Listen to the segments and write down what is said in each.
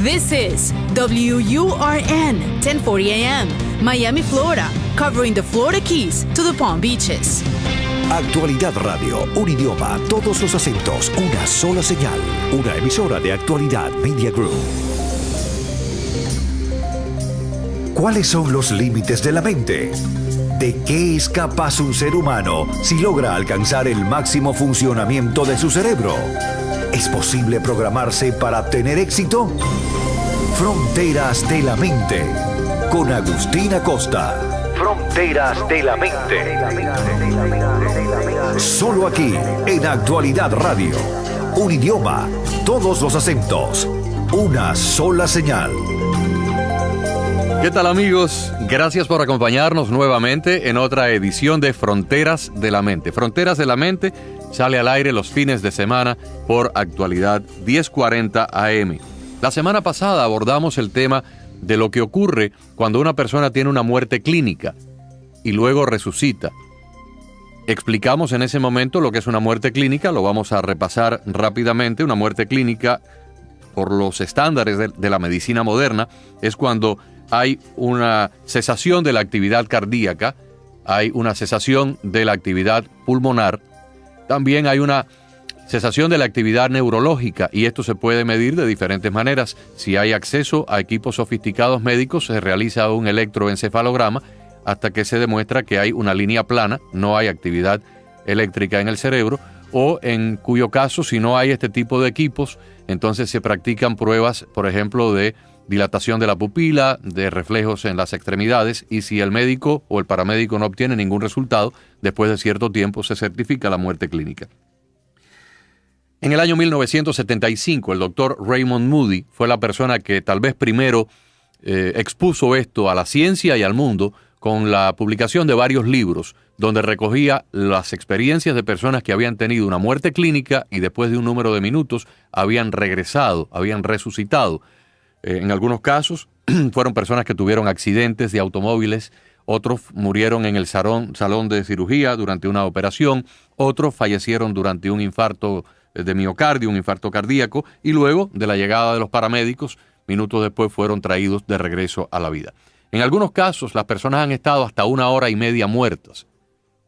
This is WURN 1040 AM, Miami, Florida, covering the Florida Keys to the Palm Beaches. Actualidad Radio, un idioma, todos los acentos, una sola señal. Una emisora de Actualidad Media Group. ¿Cuáles son los límites de la mente? ¿De qué es capaz un ser humano si logra alcanzar el máximo funcionamiento de su cerebro? ¿Es posible programarse para tener éxito? Fronteras de la Mente, con Agustín Acosta. Fronteras de la Mente. Solo aquí, en Actualidad Radio. Un idioma, todos los acentos, una sola señal. ¿Qué tal, amigos? Gracias por acompañarnos nuevamente en otra edición de Fronteras de la Mente. Fronteras de la Mente sale al aire los fines de semana por Actualidad 1040 AM. La semana pasada abordamos el tema de lo que ocurre cuando una persona tiene una muerte clínica y luego resucita. Explicamos en ese momento lo que es una muerte clínica, lo vamos a repasar rápidamente. Una muerte clínica, por los estándares de la medicina moderna, es cuando hay una cesación de la actividad cardíaca, hay una cesación de la actividad pulmonar, también hay una cesación de la actividad neurológica, y esto se puede medir de diferentes maneras. Si hay acceso a equipos sofisticados médicos, se realiza un electroencefalograma hasta que se demuestra que hay una línea plana, no hay actividad eléctrica en el cerebro, o en cuyo caso, si no hay este tipo de equipos, entonces se practican pruebas, por ejemplo, de dilatación de la pupila, de reflejos en las extremidades, y si el médico o el paramédico no obtiene ningún resultado, después de cierto tiempo se certifica la muerte clínica. En el año 1975, el doctor Raymond Moody fue la persona que tal vez primero expuso esto a la ciencia y al mundo con la publicación de varios libros donde recogía las experiencias de personas que habían tenido una muerte clínica y después de un número de minutos habían regresado, habían resucitado. En algunos casos fueron personas que tuvieron accidentes de automóviles, otros murieron en el salón de cirugía durante una operación, otros fallecieron durante un infarto de miocardio, un infarto cardíaco, y luego de la llegada de los paramédicos, minutos después fueron traídos de regreso a la vida. En algunos casos, las personas han estado hasta 1 hora y media muertas.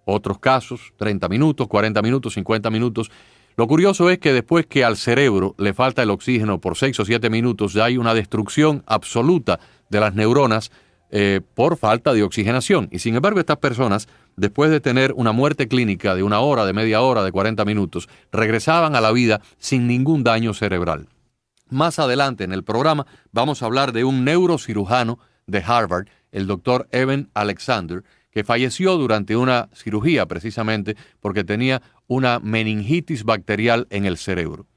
Otros casos, 30 minutos, 40 minutos, 50 minutos. Lo curioso es que después que al cerebro le falta el oxígeno por 6 o 7 minutos, ya hay una destrucción absoluta de las neuronas por falta de oxigenación. Y sin embargo, estas personas, después de tener una muerte clínica de 1 hora, de media hora, de 40 minutos, regresaban a la vida sin ningún daño cerebral. Más adelante en el programa vamos a hablar de un neurocirujano de Harvard, el doctor Eben Alexander, que falleció durante una cirugía precisamente porque tenía una meningitis bacterial en el cerebro.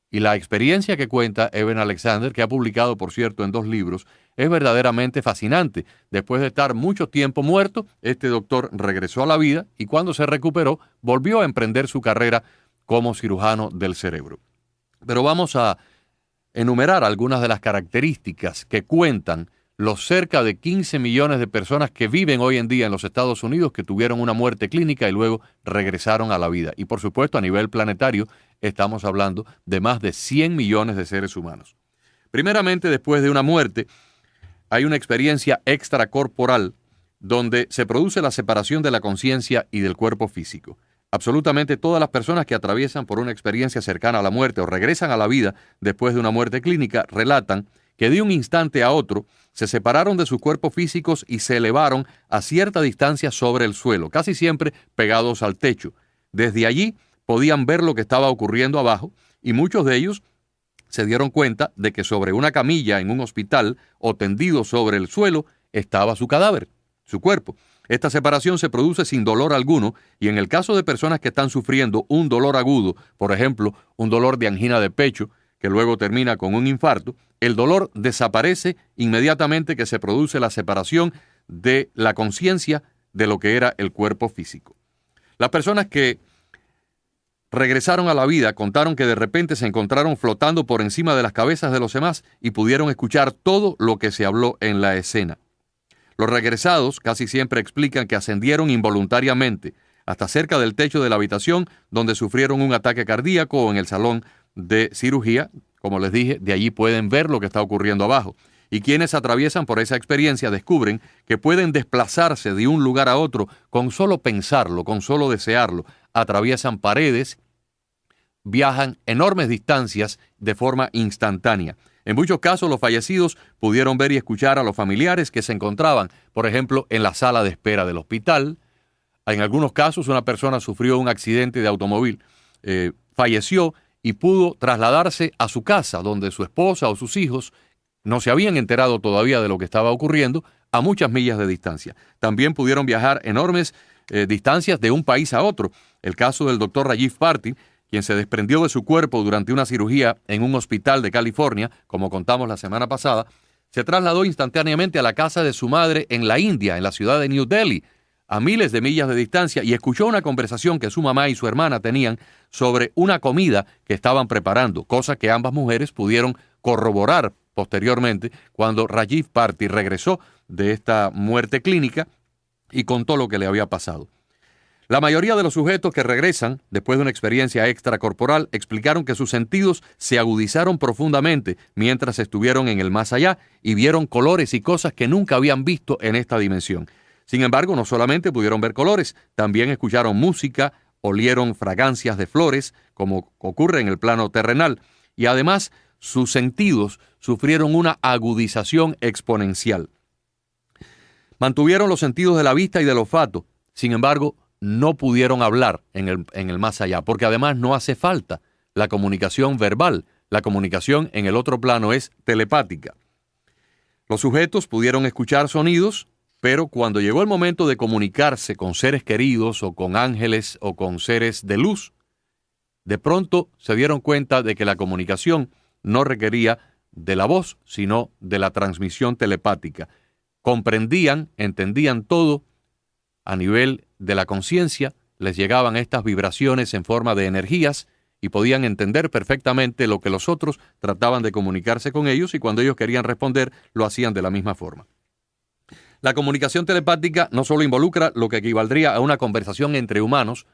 Y la experiencia que cuenta Eben Alexander, que ha publicado, por cierto, en 2 libros, es verdaderamente fascinante. Después de estar mucho tiempo muerto, este doctor regresó a la vida y cuando se recuperó, volvió a emprender su carrera como cirujano del cerebro. Pero vamos a enumerar algunas de las características que cuentan los cerca de 15 millones de personas que viven hoy en día en los Estados Unidos que tuvieron una muerte clínica y luego regresaron a la vida. Y por supuesto, a nivel planetario, estamos hablando de más de 100 millones de seres humanos. Primeramente, después de una muerte, hay una experiencia extracorporal donde se produce la separación de la conciencia y del cuerpo físico. Absolutamente todas las personas que atraviesan por una experiencia cercana a la muerte o regresan a la vida después de una muerte clínica relatan que de un instante a otro se separaron de sus cuerpos físicos y se elevaron a cierta distancia sobre el suelo, casi siempre pegados al techo. Desde allí podían ver lo que estaba ocurriendo abajo y muchos de ellos se dieron cuenta de que sobre una camilla en un hospital o tendido sobre el suelo estaba su cadáver, su cuerpo. Esta separación se produce sin dolor alguno y en el caso de personas que están sufriendo un dolor agudo, por ejemplo, un dolor de angina de pecho, que luego termina con un infarto, el dolor desaparece inmediatamente que se produce la separación de la conciencia de lo que era el cuerpo físico. Las personas que regresaron a la vida contaron que de repente se encontraron flotando por encima de las cabezas de los demás y pudieron escuchar todo lo que se habló en la escena. Los regresados casi siempre explican que ascendieron involuntariamente hasta cerca del techo de la habitación donde sufrieron un ataque cardíaco o en el salón de cirugía, como les dije, de allí pueden ver lo que está ocurriendo abajo. Y quienes atraviesan por esa experiencia descubren que pueden desplazarse de un lugar a otro con solo pensarlo, con solo desearlo. Atraviesan paredes, viajan enormes distancias de forma instantánea. En muchos casos, los fallecidos pudieron ver y escuchar a los familiares que se encontraban, por ejemplo, en la sala de espera del hospital. En algunos casos, una persona sufrió un accidente de automóvil, falleció y pudo trasladarse a su casa, donde su esposa o sus hijos no se habían enterado todavía de lo que estaba ocurriendo, a muchas millas de distancia. También pudieron viajar enormes distancias de un país a otro. El caso del doctor Rajiv Bharti, quien se desprendió de su cuerpo durante una cirugía en un hospital de California, como contamos la semana pasada, se trasladó instantáneamente a la casa de su madre en la India, en la ciudad de New Delhi, a miles de millas de distancia, y escuchó una conversación que su mamá y su hermana tenían sobre una comida que estaban preparando, cosa que ambas mujeres pudieron corroborar posteriormente cuando Rajiv Bharti regresó de esta muerte clínica y contó lo que le había pasado. La mayoría de los sujetos que regresan después de una experiencia extracorporal explicaron que sus sentidos se agudizaron profundamente mientras estuvieron en el más allá y vieron colores y cosas que nunca habían visto en esta dimensión. Sin embargo, no solamente pudieron ver colores, también escucharon música, olieron fragancias de flores, como ocurre en el plano terrenal, y además sus sentidos sufrieron una agudización exponencial. Mantuvieron los sentidos de la vista y del olfato, sin embargo, no pudieron hablar en el más allá, porque además no hace falta la comunicación verbal. La comunicación en el otro plano es telepática. Los sujetos pudieron escuchar sonidos, pero cuando llegó el momento de comunicarse con seres queridos o con ángeles o con seres de luz, de pronto se dieron cuenta de que la comunicación no requería de la voz, sino de la transmisión telepática. Comprendían, entendían todo a nivel de la conciencia, les llegaban estas vibraciones en forma de energías y podían entender perfectamente lo que los otros trataban de comunicarse con ellos, y cuando ellos querían responder, lo hacían de la misma forma. La comunicación telepática no solo involucra lo que equivaldría a una conversación entre humanos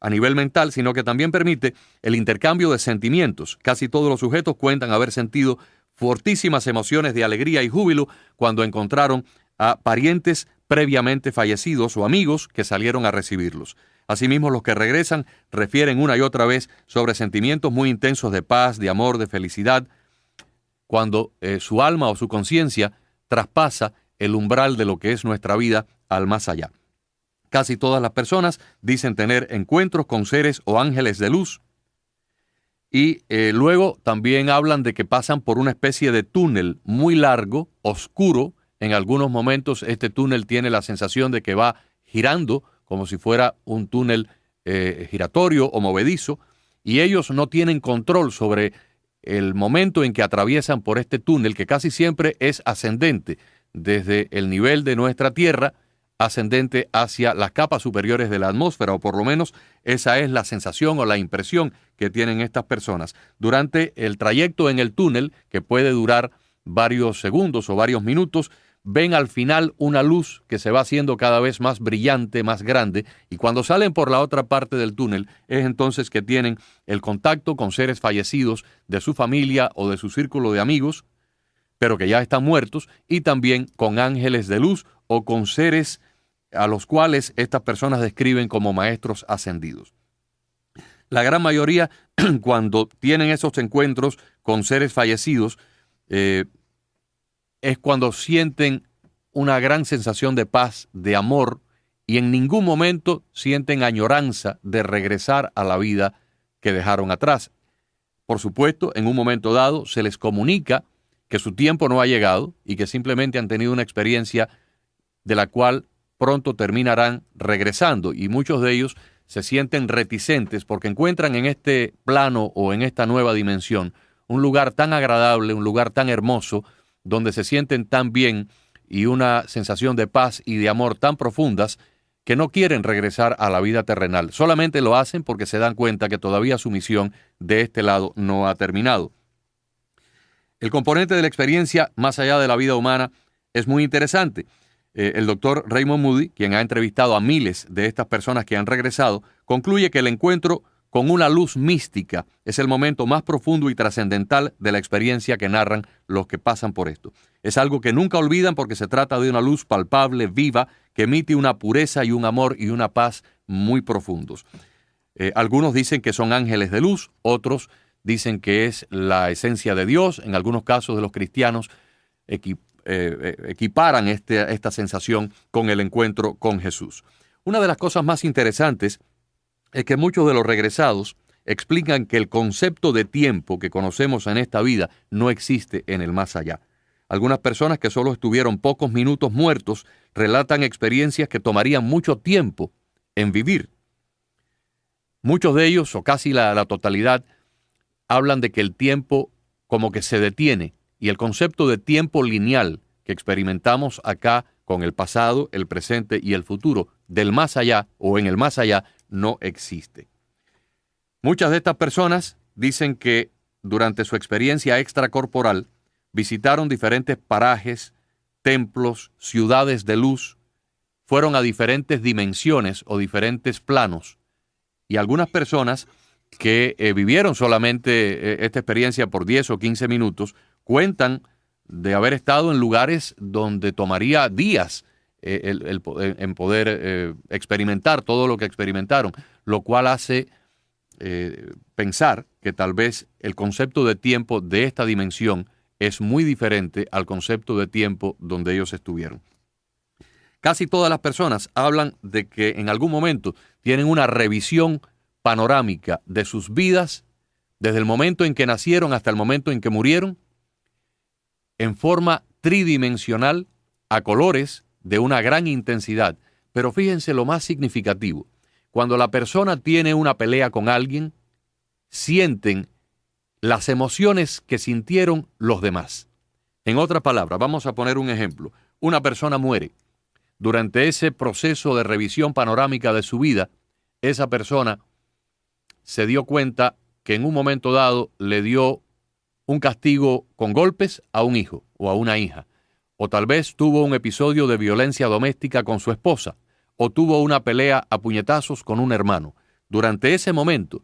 a nivel mental, sino que también permite el intercambio de sentimientos. Casi todos los sujetos cuentan haber sentido fortísimas emociones de alegría y júbilo cuando encontraron a parientes previamente fallecidos o amigos que salieron a recibirlos. Asimismo, los que regresan refieren una y otra vez sobre sentimientos muy intensos de paz, de amor, de felicidad, cuando su alma o su conciencia traspasa el umbral de lo que es nuestra vida al más allá. Casi todas las personas dicen tener encuentros con seres o ángeles de luz, y luego también hablan de que pasan por una especie de túnel muy largo, oscuro. En algunos momentos este túnel tiene la sensación de que va girando como si fuera un túnel giratorio o movedizo, y ellos no tienen control sobre el momento en que atraviesan por este túnel, que casi siempre es ascendente, desde el nivel de nuestra Tierra, ascendente hacia las capas superiores de la atmósfera, o por lo menos esa es la sensación o la impresión que tienen estas personas. Durante el trayecto en el túnel, que puede durar varios segundos o varios minutos, ven al final una luz que se va haciendo cada vez más brillante, más grande, y cuando salen por la otra parte del túnel es entonces que tienen el contacto con seres fallecidos de su familia o de su círculo de amigos, pero que ya están muertos, y también con ángeles de luz o con seres a los cuales estas personas describen como maestros ascendidos. La gran mayoría, cuando tienen esos encuentros con seres fallecidos, es cuando sienten una gran sensación de paz, de amor, y en ningún momento sienten añoranza de regresar a la vida que dejaron atrás. Por supuesto, en un momento dado se les comunica que su tiempo no ha llegado y que simplemente han tenido una experiencia de la cual pronto terminarán regresando, y muchos de ellos se sienten reticentes porque encuentran en este plano o en esta nueva dimensión un lugar tan agradable, un lugar tan hermoso, donde se sienten tan bien y una sensación de paz y de amor tan profundas que no quieren regresar a la vida terrenal. Solamente lo hacen porque se dan cuenta que todavía su misión de este lado no ha terminado. El componente de la experiencia más allá de la vida humana es muy interesante. El doctor Raymond Moody, quien ha entrevistado a miles de estas personas que han regresado, concluye que el encuentro con una luz mística. Es el momento más profundo y trascendental de la experiencia que narran los que pasan por esto. Es algo que nunca olvidan porque se trata de una luz palpable, viva, que emite una pureza y un amor y una paz muy profundos. Algunos dicen que son ángeles de luz, otros dicen que es la esencia de Dios. En algunos casos de los cristianos equiparan esta sensación con el encuentro con Jesús. Una de las cosas más interesantes es que muchos de los regresados explican que el concepto de tiempo que conocemos en esta vida no existe en el más allá. Algunas personas que solo estuvieron pocos minutos muertos relatan experiencias que tomarían mucho tiempo en vivir. Muchos de ellos, o casi la totalidad, hablan de que el tiempo como que se detiene, y el concepto de tiempo lineal que experimentamos acá con el pasado, el presente y el futuro, del más allá o en el más allá, no existe. Muchas de estas personas dicen que durante su experiencia extracorporal visitaron diferentes parajes, templos, ciudades de luz, fueron a diferentes dimensiones o diferentes planos, y algunas personas que vivieron solamente esta experiencia por 10 o 15 minutos cuentan de haber estado en lugares donde tomaría días en poder experimentar todo lo que experimentaron, lo cual hace pensar que tal vez el concepto de tiempo de esta dimensión es muy diferente al concepto de tiempo donde ellos estuvieron. Casi todas las personas hablan de que en algún momento tienen una revisión panorámica de sus vidas, desde el momento en que nacieron hasta el momento en que murieron, en forma tridimensional, a colores de una gran intensidad. Pero fíjense lo más significativo. Cuando la persona tiene una pelea con alguien, sienten las emociones que sintieron los demás. En otras palabras, vamos a poner un ejemplo. Una persona muere. Durante ese proceso de revisión panorámica de su vida, esa persona se dio cuenta que en un momento dado le dio un castigo con golpes a un hijo o a una hija, o tal vez tuvo un episodio de violencia doméstica con su esposa, o tuvo una pelea a puñetazos con un hermano. Durante ese momento,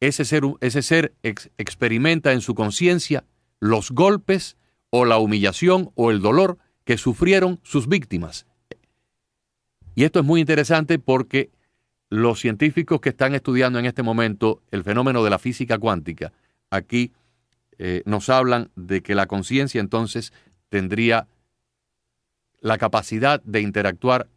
ese ser experimenta en su conciencia los golpes o la humillación o el dolor que sufrieron sus víctimas. Y esto es muy interesante porque los científicos que están estudiando en este momento el fenómeno de la física cuántica, aquí nos hablan de que la conciencia entonces tendría la capacidad de interactuar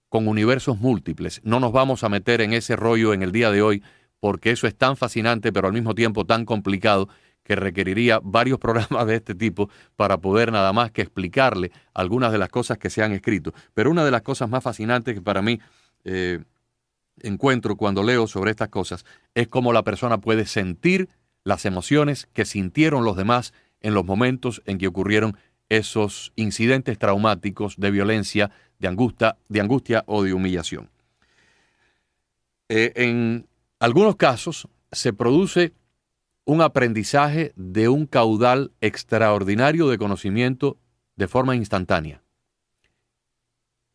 con universos múltiples. No nos vamos a meter en ese rollo en el día de hoy porque eso es tan fascinante pero al mismo tiempo tan complicado que requeriría varios programas de este tipo para poder nada más que explicarle algunas de las cosas que se han escrito. Pero una de las cosas más fascinantes que para mí encuentro cuando leo sobre estas cosas es cómo la persona puede sentir las emociones que sintieron los demás en los momentos en que ocurrieron esos incidentes traumáticos de violencia, de angustia o de humillación. En algunos casos se produce un aprendizaje de un caudal extraordinario de conocimiento de forma instantánea.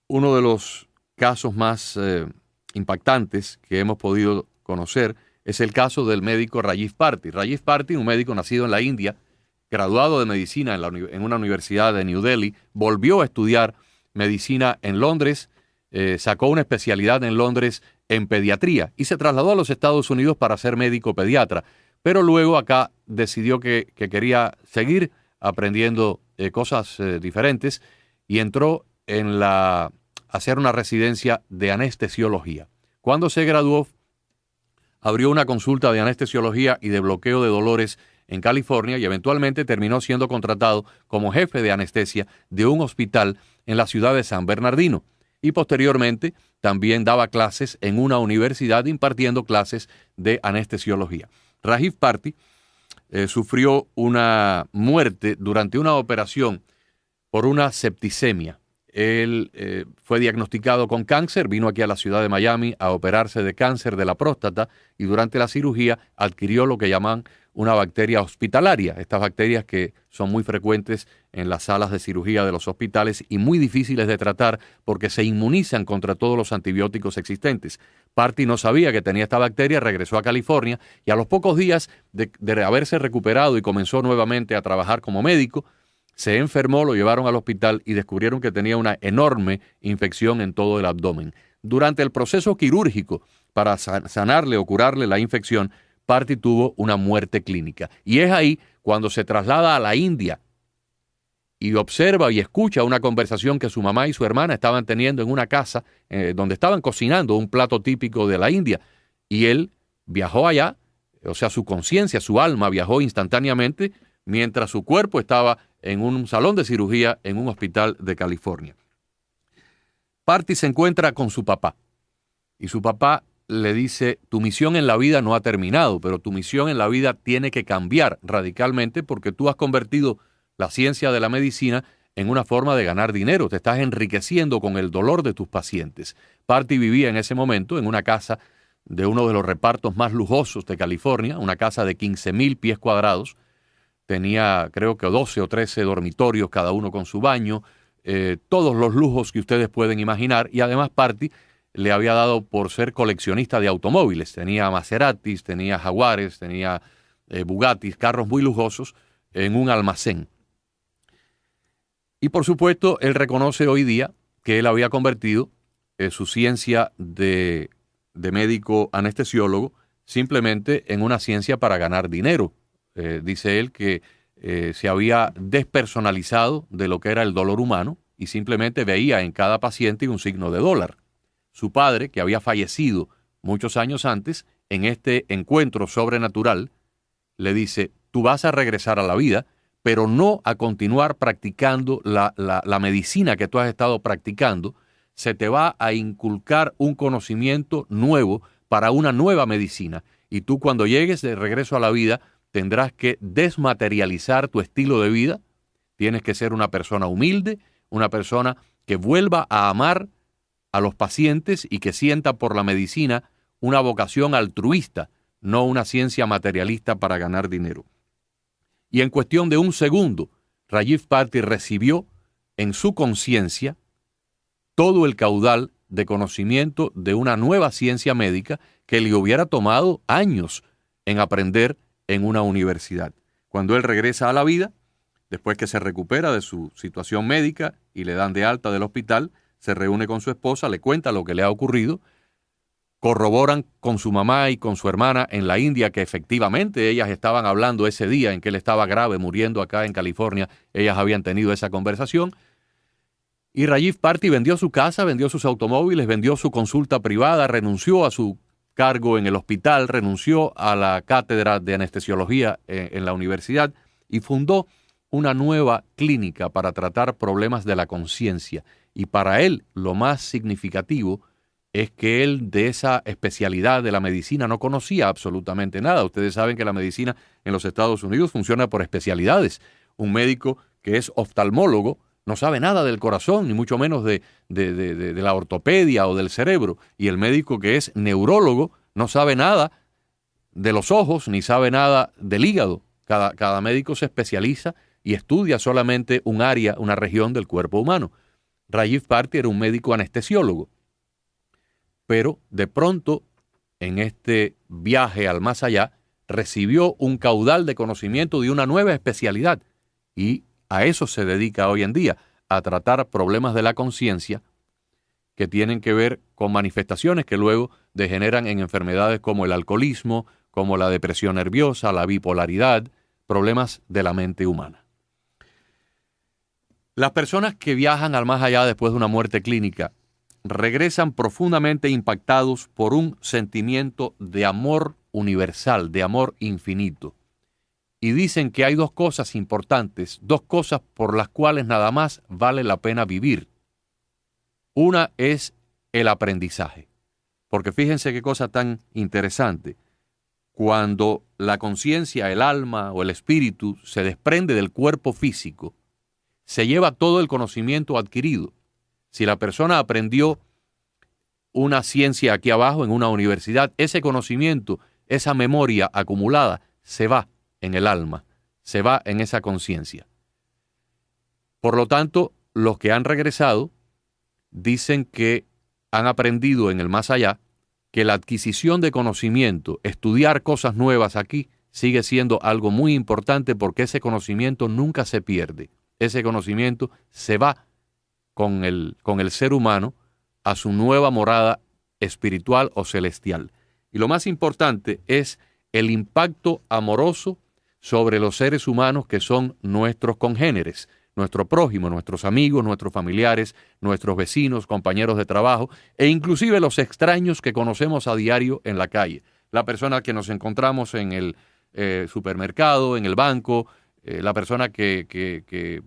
Uno de los casos más impactantes que hemos podido conocer es el caso del médico Rajiv Bharti. Rajiv Bharti, un médico nacido en la India, graduado de medicina en una universidad de New Delhi, volvió a estudiar medicina en Londres, sacó una especialidad en Londres en pediatría y se trasladó a los Estados Unidos para ser médico pediatra. Pero luego acá decidió que quería seguir aprendiendo cosas diferentes y entró a hacer una residencia de anestesiología. Cuando se graduó, abrió una consulta de anestesiología y de bloqueo de dolores en California y eventualmente terminó siendo contratado como jefe de anestesia de un hospital en la ciudad de San Bernardino. Y posteriormente también daba clases en una universidad impartiendo clases de anestesiología. Rajiv Bharti sufrió una muerte durante una operación por una septicemia. Él fue diagnosticado con cáncer, vino aquí a la ciudad de Miami a operarse de cáncer de la próstata y durante la cirugía adquirió lo que llaman una bacteria hospitalaria, estas bacterias que son muy frecuentes en las salas de cirugía de los hospitales y muy difíciles de tratar porque se inmunizan contra todos los antibióticos existentes. Party no sabía que tenía esta bacteria, regresó a California y a los pocos días de haberse recuperado y comenzó nuevamente a trabajar como médico, se enfermó, lo llevaron al hospital y descubrieron que tenía una enorme infección en todo el abdomen. Durante el proceso quirúrgico para sanarle o curarle la infección, Party tuvo una muerte clínica. Y es ahí cuando se traslada a la India y observa y escucha una conversación que su mamá y su hermana estaban teniendo en una casa donde estaban cocinando un plato típico de la India. Y él viajó allá, o sea, su conciencia, su alma viajó instantáneamente mientras su cuerpo estaba en un salón de cirugía en un hospital de California. Party se encuentra con su papá y su papá le dice, tu misión en la vida no ha terminado, pero tu misión en la vida tiene que cambiar radicalmente porque tú has convertido la ciencia de la medicina en una forma de ganar dinero. Te estás enriqueciendo con el dolor de tus pacientes. Party vivía en ese momento en una casa de uno de los repartos más lujosos de California, una casa de 15,000 pies cuadrados. Tenía creo que 12 o 13 dormitorios, cada uno con su baño, todos los lujos que ustedes pueden imaginar. Y además Party le había dado por ser coleccionista de automóviles. Tenía Maseratis, tenía Jaguares, tenía Bugattis, carros muy lujosos en un almacén. Y por supuesto, él reconoce hoy día que él había convertido su ciencia de médico anestesiólogo simplemente en una ciencia para ganar dinero. Dice él que se había despersonalizado de lo que era el dolor humano y simplemente veía en cada paciente un signo de dólar. Su padre, que había fallecido muchos años antes, en este encuentro sobrenatural, le dice, tú vas a regresar a la vida, pero no a continuar practicando la medicina que tú has estado practicando. Se te va a inculcar un conocimiento nuevo para una nueva medicina. Y tú cuando llegues de regreso a la vida, tendrás que desmaterializar tu estilo de vida. Tienes que ser una persona humilde, una persona que vuelva a amar a los pacientes y que sienta por la medicina una vocación altruista, no una ciencia materialista para ganar dinero. Y en cuestión de un segundo, Rajiv Party recibió en su conciencia todo el caudal de conocimiento de una nueva ciencia médica que le hubiera tomado años en aprender en una universidad. Cuando él regresa a la vida, después que se recupera de su situación médica y le dan de alta del hospital, se reúne con su esposa, le cuenta lo que le ha ocurrido, corroboran con su mamá y con su hermana en la India que efectivamente ellas estaban hablando ese día en que él estaba grave, muriendo acá en California, ellas habían tenido esa conversación. Y Rajiv Party vendió su casa, vendió sus automóviles, vendió su consulta privada, renunció a su cargo en el hospital, renunció a la cátedra de anestesiología en la universidad y fundó una nueva clínica para tratar problemas de la conciencia. Y para él lo más significativo es que él de esa especialidad de la medicina no conocía absolutamente nada. Ustedes saben que la medicina en los Estados Unidos funciona por especialidades. Un médico que es oftalmólogo no sabe nada del corazón, ni mucho menos de la ortopedia o del cerebro. Y el médico que es neurólogo no sabe nada de los ojos, ni sabe nada del hígado. Cada médico se especializa y estudia solamente un área, una región del cuerpo humano. Rajiv Party era un médico anestesiólogo. Pero de pronto, en este viaje al más allá, recibió un caudal de conocimiento de una nueva especialidad. Y a eso se dedica hoy en día, a tratar problemas de la conciencia que tienen que ver con manifestaciones que luego degeneran en enfermedades como el alcoholismo, como la depresión nerviosa, la bipolaridad, problemas de la mente humana. Las personas que viajan al más allá después de una muerte clínica regresan profundamente impactados por un sentimiento de amor universal, de amor infinito. Y dicen que hay dos cosas importantes, dos cosas por las cuales nada más vale la pena vivir. Una es el aprendizaje. Porque fíjense qué cosa tan interesante. Cuando la conciencia, el alma o el espíritu se desprende del cuerpo físico, se lleva todo el conocimiento adquirido. Si la persona aprendió una ciencia aquí abajo en una universidad, ese conocimiento, esa memoria acumulada, se va en el alma, se va en esa conciencia. Por lo tanto, los que han regresado dicen que han aprendido en el más allá que la adquisición de conocimiento, estudiar cosas nuevas aquí, sigue siendo algo muy importante porque ese conocimiento nunca se pierde. Ese conocimiento se va con el ser humano a su nueva morada espiritual o celestial. Y lo más importante es el impacto amoroso sobre los seres humanos que son nuestros congéneres, nuestro prójimo, nuestros amigos, nuestros familiares, nuestros vecinos, compañeros de trabajo e inclusive los extraños que conocemos a diario en la calle. La persona que nos encontramos en el supermercado, en el banco, la persona que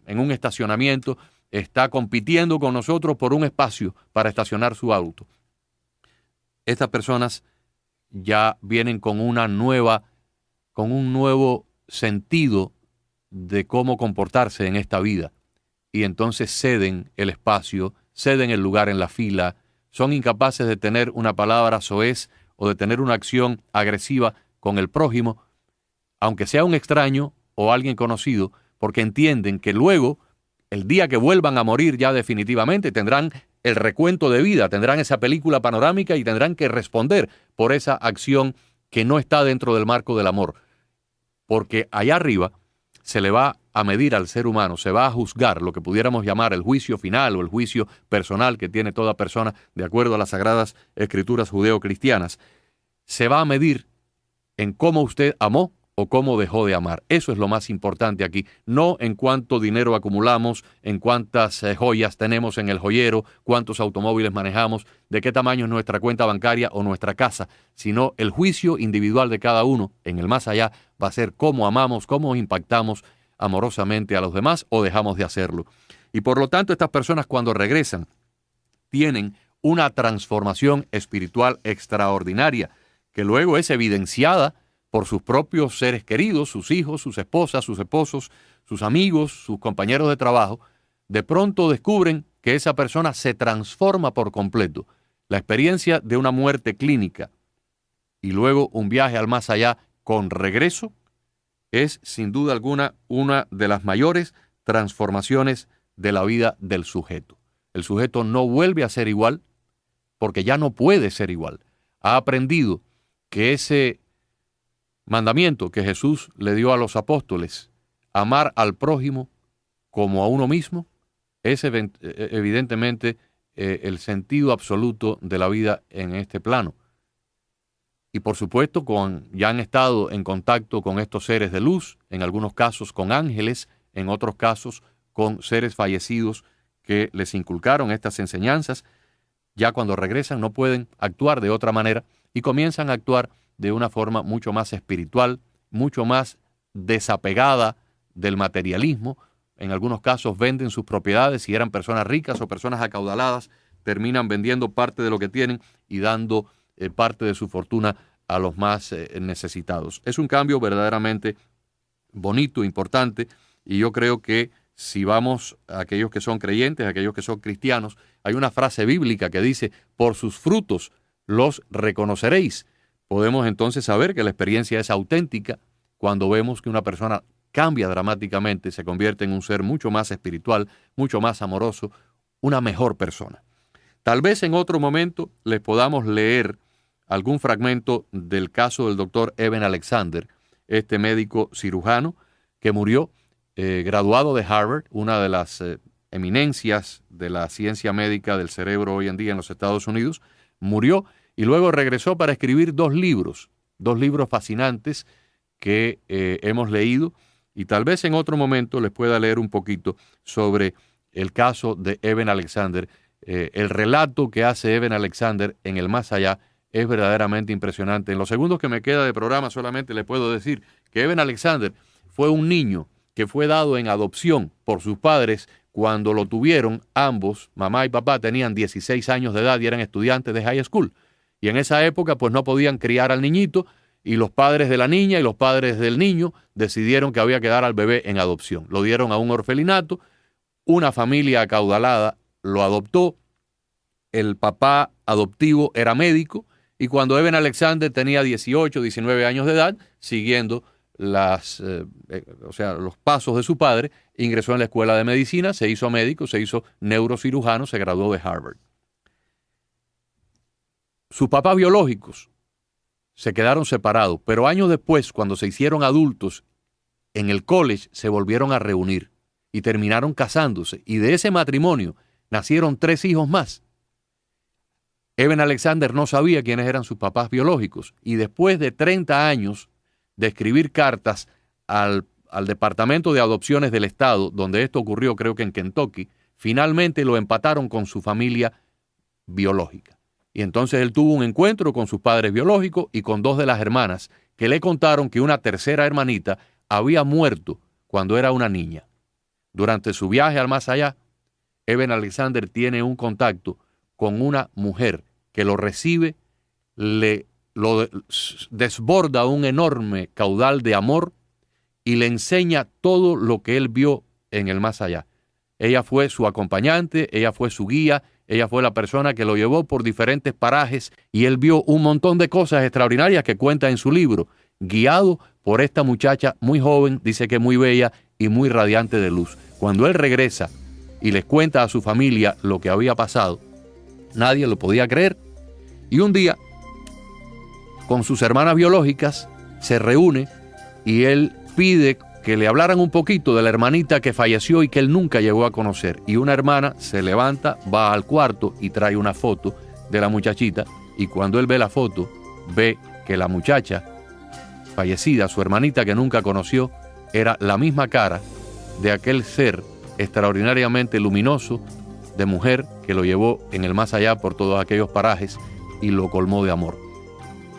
en un estacionamiento está compitiendo con nosotros por un espacio para estacionar su auto. Estas personas ya vienen con un nuevo sentido de cómo comportarse en esta vida. Y entonces ceden el espacio, ceden el lugar en la fila, son incapaces de tener una palabra soez o de tener una acción agresiva con el prójimo, aunque sea un extraño o alguien conocido, porque entienden que luego, el día que vuelvan a morir ya definitivamente, tendrán el recuento de vida, tendrán esa película panorámica y tendrán que responder por esa acción que no está dentro del marco del amor. Porque allá arriba se le va a medir al ser humano, se va a juzgar lo que pudiéramos llamar el juicio final o el juicio personal que tiene toda persona de acuerdo a las sagradas escrituras judeo-cristianas. Se va a medir en cómo usted amó o cómo dejó de amar. Eso es lo más importante aquí. No en cuánto dinero acumulamos, en cuántas joyas tenemos en el joyero, cuántos automóviles manejamos, de qué tamaño es nuestra cuenta bancaria o nuestra casa, sino el juicio individual de cada uno en el más allá va a ser cómo amamos, cómo impactamos amorosamente a los demás o dejamos de hacerlo. Y por lo tanto, estas personas cuando regresan tienen una transformación espiritual extraordinaria que luego es evidenciada por sus propios seres queridos, sus hijos, sus esposas, sus esposos, sus amigos, sus compañeros de trabajo. De pronto descubren que esa persona se transforma por completo. La experiencia de una muerte clínica y luego un viaje al más allá con regreso es sin duda alguna una de las mayores transformaciones de la vida del sujeto. El sujeto no vuelve a ser igual porque ya no puede ser igual. Ha aprendido que ese mandamiento que Jesús le dio a los apóstoles, amar al prójimo como a uno mismo, es evidentemente el sentido absoluto de la vida en este plano. Y por supuesto, ya han estado en contacto con estos seres de luz, en algunos casos con ángeles, en otros casos con seres fallecidos que les inculcaron estas enseñanzas. Ya cuando regresan no pueden actuar de otra manera y comienzan a actuar de una forma mucho más espiritual, mucho más desapegada del materialismo. En algunos casos venden sus propiedades, si eran personas ricas o personas acaudaladas, terminan vendiendo parte de lo que tienen y dando parte de su fortuna a los más necesitados. Es un cambio verdaderamente bonito, importante, y yo creo que si vamos a aquellos que son creyentes, a aquellos que son cristianos, hay una frase bíblica que dice, por sus frutos los reconoceréis. Podemos entonces saber que la experiencia es auténtica cuando vemos que una persona cambia dramáticamente, se convierte en un ser mucho más espiritual, mucho más amoroso, una mejor persona. Tal vez en otro momento les podamos leer algún fragmento del caso del doctor Eben Alexander, este médico cirujano que murió, graduado de Harvard, una de las eminencias de la ciencia médica del cerebro hoy en día en los Estados Unidos, murió y luego regresó para escribir dos libros fascinantes que hemos leído y tal vez en otro momento les pueda leer un poquito sobre el caso de Eben Alexander. El relato que hace Eben Alexander en el más allá es verdaderamente impresionante. En los segundos que me queda de programa solamente les puedo decir que Eben Alexander fue un niño que fue dado en adopción por sus padres cuando lo tuvieron. Ambos, mamá y papá, tenían 16 años de edad y eran estudiantes de high school. Y en esa época pues no podían criar al niñito y los padres de la niña y los padres del niño decidieron que había que dar al bebé en adopción. Lo dieron a un orfelinato, una familia acaudalada lo adoptó, el papá adoptivo era médico y cuando Eben Alexander tenía 18, 19 años de edad, siguiendo los pasos de su padre, ingresó en la escuela de medicina, se hizo médico, se hizo neurocirujano, se graduó de Harvard. Sus papás biológicos se quedaron separados, pero años después, cuando se hicieron adultos, en el college se volvieron a reunir y terminaron casándose. Y de ese matrimonio nacieron 3 hijos más. Eben Alexander no sabía quiénes eran sus papás biológicos y después de 30 años de escribir cartas al Departamento de Adopciones del Estado, donde esto ocurrió creo que en Kentucky, finalmente lo empataron con su familia biológica. Y entonces él tuvo un encuentro con sus padres biológicos y con 2 de las hermanas que le contaron que una tercera hermanita había muerto cuando era una niña. Durante su viaje al más allá, Eben Alexander tiene un contacto con una mujer que lo recibe, lo desborda un enorme caudal de amor y le enseña todo lo que él vio en el más allá. Ella fue su acompañante, ella fue su guía, ella fue la persona que lo llevó por diferentes parajes y él vio un montón de cosas extraordinarias que cuenta en su libro, guiado por esta muchacha muy joven, dice que muy bella y muy radiante de luz. Cuando él regresa y les cuenta a su familia lo que había pasado, nadie lo podía creer. Y un día, con sus hermanas biológicas, se reúne y él pide que le hablaran un poquito de la hermanita que falleció y que él nunca llegó a conocer. Y una hermana se levanta, va al cuarto y trae una foto de la muchachita. Y cuando él ve la foto, ve que la muchacha fallecida, su hermanita que nunca conoció, era la misma cara de aquel ser extraordinariamente luminoso de mujer que lo llevó en el más allá por todos aquellos parajes y lo colmó de amor.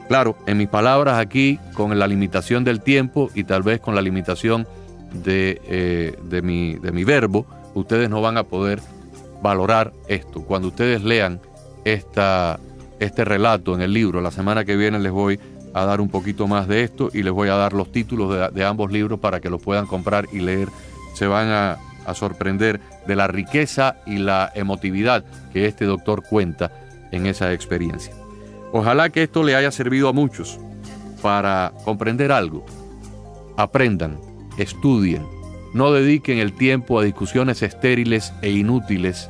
Claro, en mis palabras aquí, con la limitación del tiempo y tal vez con la limitación de mi verbo, ustedes no van a poder valorar esto. Cuando ustedes lean este relato en el libro, la semana que viene les voy a dar un poquito más de esto y les voy a dar los títulos de ambos libros para que los puedan comprar y leer. Se van a sorprender de la riqueza y la emotividad que este doctor cuenta en esa experiencia. Ojalá que esto le haya servido a muchos para comprender algo. Aprendan, estudien, no dediquen el tiempo a discusiones estériles e inútiles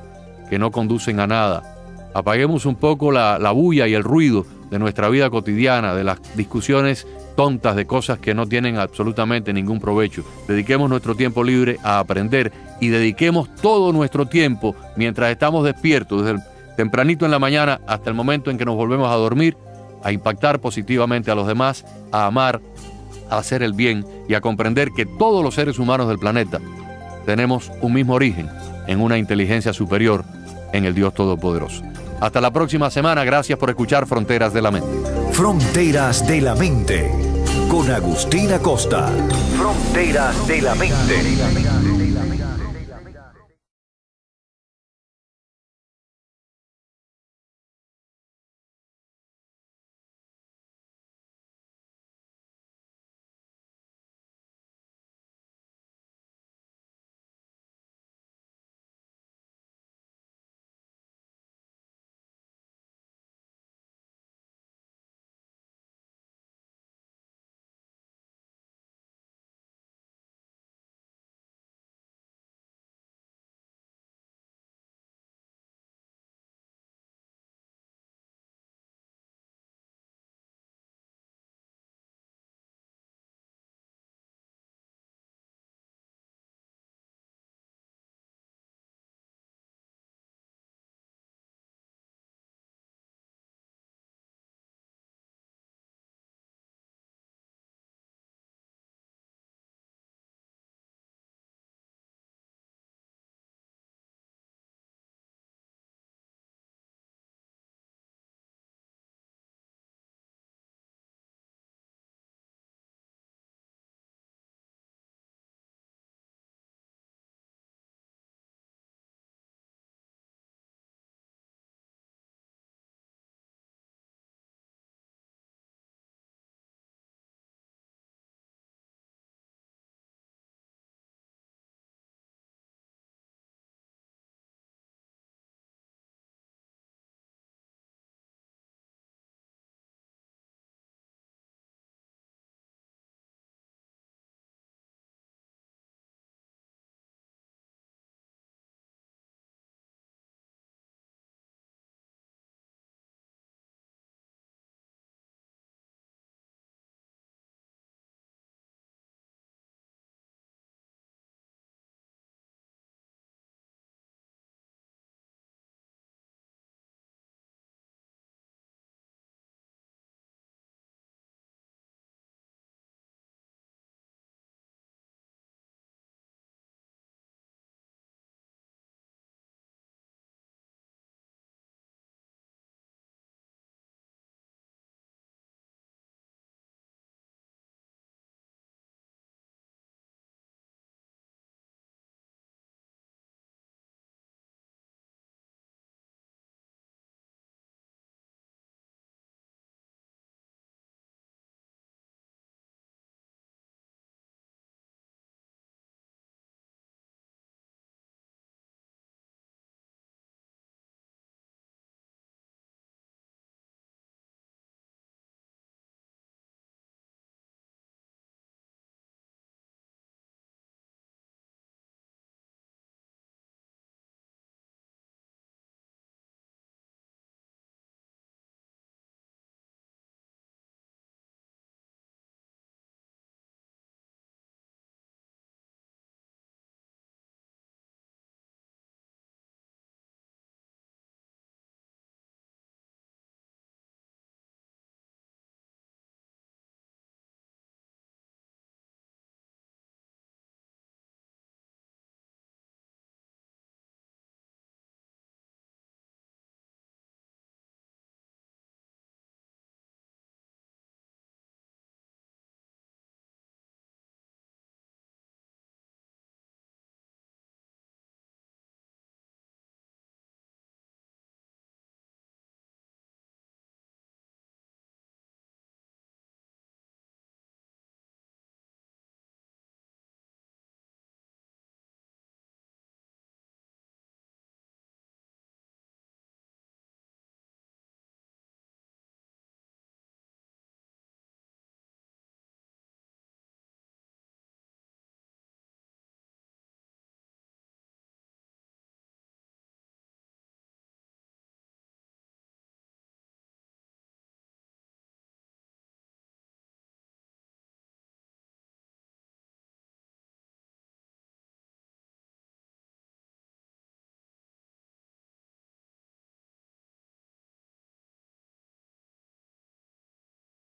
que no conducen a nada. Apaguemos un poco la bulla y el ruido de nuestra vida cotidiana, de las discusiones tontas de cosas que no tienen absolutamente ningún provecho. Dediquemos nuestro tiempo libre a aprender y dediquemos todo nuestro tiempo mientras estamos despiertos, desde tempranito en la mañana hasta el momento en que nos volvemos a dormir, a impactar positivamente a los demás, a amar, a hacer el bien y a comprender que todos los seres humanos del planeta tenemos un mismo origen en una inteligencia superior, en el Dios Todopoderoso. Hasta la próxima semana. Gracias por escuchar Fronteras de la Mente. Fronteras de la Mente con Agustín Acosta. Fronteras de la Mente.